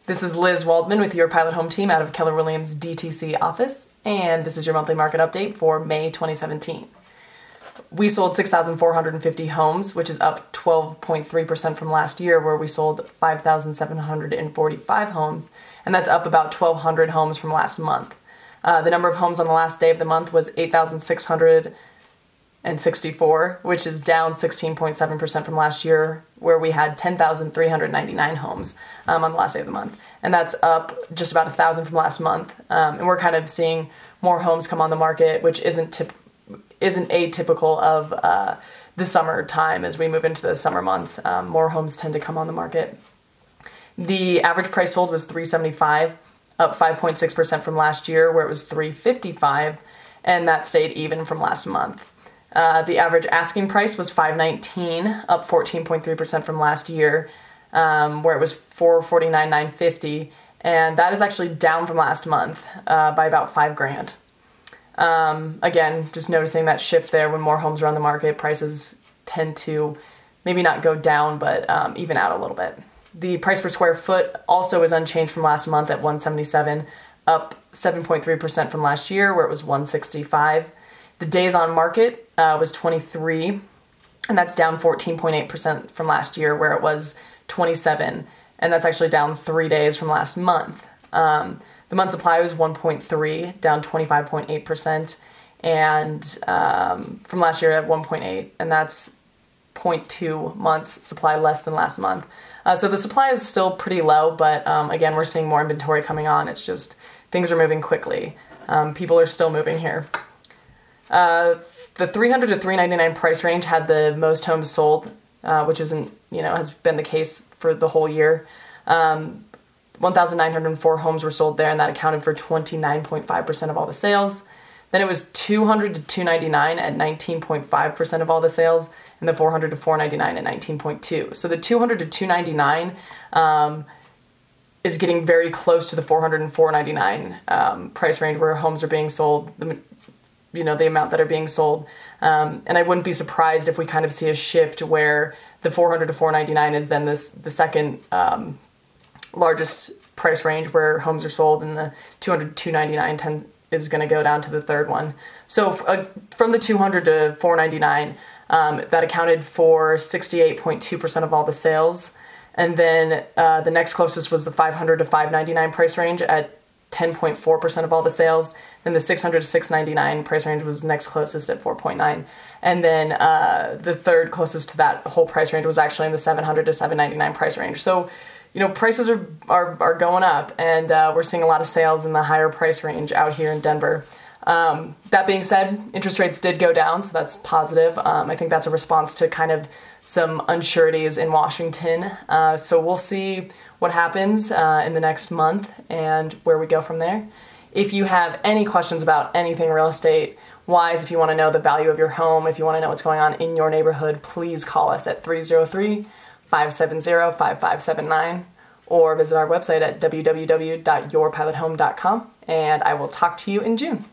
This is Liz Waldman with your Pilot Home team out of Keller Williams DTC office, and this is your monthly market update for May 2017. We sold 6,450 homes, which is up 12.3% from last year, where we sold 5,745 homes, and that's up about 1,200 homes from last month. The number of homes on the last day of the month was 8,664, which is down 16.7% from last year, where we had 10,399 homes on the last day of the month. And that's up just about 1,000 from last month. And we're kind of seeing more homes come on the market, which isn't atypical of the summer time. As we move into the summer months, more homes tend to come on the market. The average price sold was $375, up 5.6% from last year, where it was $355, and that stayed even from last month. The average asking price was $519, up 14.3% from last year, where it was $449,950, and that is actually down from last month by about $5,000. Again, just noticing that shift there. When more homes are on the market, prices tend to maybe not go down, but even out a little bit. The price per square foot also is unchanged from last month at $177, up 7.3% from last year, where it was $165. The days on market was 23, and that's down 14.8% from last year, where it was 27, and that's actually down 3 days from last month. The month supply was 1.3, down 25.8%, and from last year at 1.8, and that's 0.2 months supply less than last month. So the supply is still pretty low, but again, we're seeing more inventory coming on. It's just things are moving quickly. People are still moving here. The $300 to $399 price range had the most homes sold, which has been the case for the whole year. 1,904 homes were sold there, and that accounted for 29.5% of all the sales. Then it was $200 to $299 at 19.5% of all the sales, and the $400 to $499 at 19.2%. So the $200 to $299 is getting very close to the $400 and $499 price range where homes are being sold. The amount that are being sold. And I wouldn't be surprised if we kind of see a shift where the $400 to $499 is then the second largest price range where homes are sold, and the $200 to $299 is going to go down to the third one. So from the $200 to $499, that accounted for 68.2% of all the sales. And then the next closest was the $500 to $599 price range at 10.4% of all the sales. Then the $600 to $699 price range was next closest at 4.9%. And then the third closest to that whole price range was actually in the $700 to $799 price range. So, prices are going up, and we're seeing a lot of sales in the higher price range out here in Denver. That being said, interest rates did go down, so that's positive. I think that's a response to kind of some unsureties in Washington. So we'll see what happens in the next month and where we go from there. If you have any questions about anything real estate wise, if you want to know the value of your home, if you want to know what's going on in your neighborhood, please call us at 303-570-5579 or visit our website at www.yourpilothome.com, and I will talk to you in June.